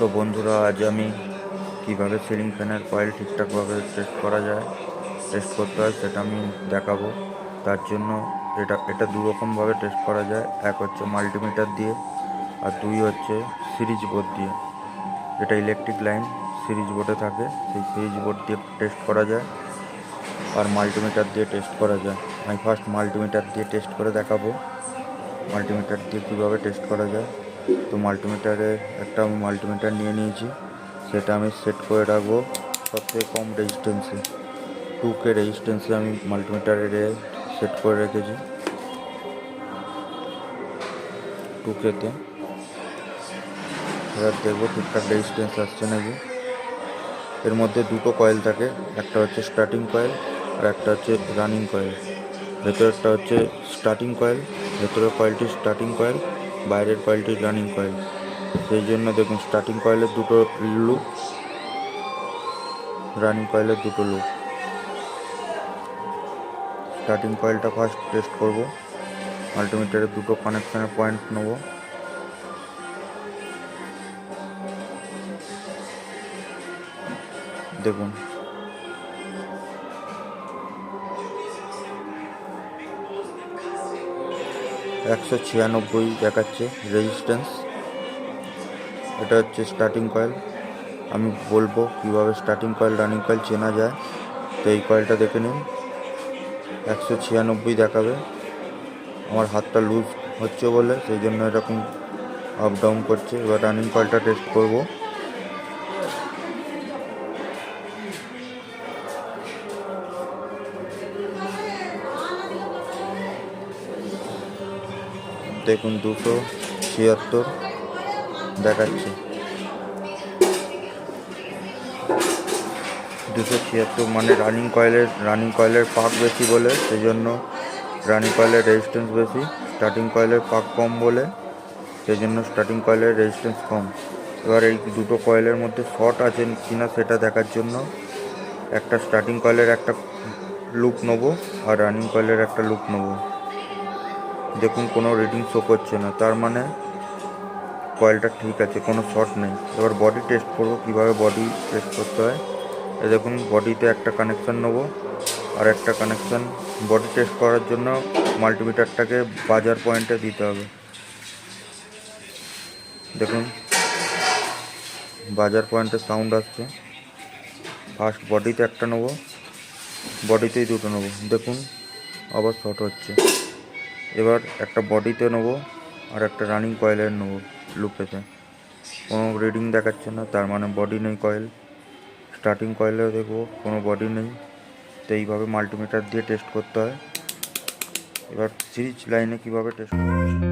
তো বন্ধুরা, আজ আমি কিভাবে সিলিং ফ্যানের কয়েল ঠিকঠাকভাবে টেস্ট করতে হয় সেটা আমি দেখাবো। তার জন্য এটা দু রকমভাবে টেস্ট করা যায়। এক হচ্ছে মাল্টিমিটার দিয়ে, আর দুই হচ্ছে সিরিজ বোর্ড দিয়ে। এটা ইলেকট্রিক লাইন সিরিজ বোর্ডে থাকে, সেই সিরিজ বোর্ড দিয়ে টেস্ট করা যায়, আর মাল্টিমিটার দিয়ে টেস্ট করা যায়। আমি ফার্স্ট মাল্টিমিটার দিয়ে টেস্ট করে দেখাবো মাল্টিমিটার দিয়ে কীভাবে টেস্ট করা যায়। তো আমি মাল্টিমিটার নিয়ে নিয়েছি, সেটা আমি সেট করে রাখবো সবথেকে কম রেজিস্ট্যান্সে। 2K রেজিস্ট্যান্সে আমি মাল্টিমিটারে সেট করে রেখেছি, 2K-তে। এবার দেখবো ঠিকঠাক রেজিস্ট্যান্স আসছে নাকি। এর মধ্যে দুটো কয়েল থাকে, একটা হচ্ছে স্টার্টিং কয়েল আর একটা হচ্ছে রানিং কয়েল। ভেতরেরটা হচ্ছে স্টার্টিং কয়েল, ভেতরের কয়েলটি স্টার্টিং কয়েল, বাইরের কয়েলটি রানিং কয়েল। সেই জন্য দেখুন, স্টার্টিং কয়েলের দুটো লুপ, রানিং কয়েলের দুটো লুপ। স্টার্টিং কয়েলটা ফার্স্ট টেস্ট করব। মাল্টিমিটারের দুটো কানেকশানের পয়েন্ট নেব। দেখুন, একশো 96 দেখাচ্ছে রেজিস্ট্যান্স। এটা হচ্ছে স্টার্টিং কয়েল। আমি বলবো কিভাবে স্টার্টিং কয়েল রানিং কয়েল চেনা যায়। তো এই কয়েলটা দেখে নিন, 196 দেখাবে। আমার হাতটা লুজ হচ্ছে বলে সেই জন্য এরকম আপ ডাউন করছে। এবার রানিং কয়েলটা টেস্ট করব। দেখুন, 276 দেখাচ্ছে। 276 মানে রানিং কয়েলের পাক বেশি বলে সেই জন্য রানিং কয়েলের রেজিস্ট্যান্স বেশি। স্টার্টিং কয়েলের পাক কম বলে সেই জন্য স্টার্টিং কয়েলের রেজিস্ট্যান্স কম। এবার এই দুটো কয়েলের মধ্যে শর্ট আছে কিনা সেটা দেখার জন্য একটা স্টার্টিং কয়েলের একটা লুপ নেবো আর রানিং কয়েলের একটা লুপ নেবো। দেখুন, কোনো রিডিং শো করছে না, তার মানে কয়েলটা ঠিক আছে, কোনো শর্ট নেই। এবার বডি টেস্ট করবো, কীভাবে বডি টেস্ট করতে হয়। দেখুন, বডিতে একটা কানেকশান নেবো আর একটা কানেকশান। বডি টেস্ট করার জন্য মাল্টিমিটারটাকে বাজার পয়েন্টে দিতে হবে। দেখুন, বাজার পয়েন্টে সাউন্ড আসছে। ফার্স্ট বডিতে একটা নেবো, বডিতেই দুটো নেবো। দেখুন, আবার শর্ট হচ্ছে। এবার একটা বডিতে নেবো আর একটা রানিং কয়েলের নেবো লুপেতে। কোনো রিডিং দেখাচ্ছে না, তার মানে বডি নেই কয়েল। স্টার্টিং কয়েলেও দেখবো কোনো বডি নেই। তো এইভাবে মাল্টিমিটার দিয়ে টেস্ট করতে হয়। এবার সিরিজ লাইনে কীভাবে টেস্ট করতে হয়।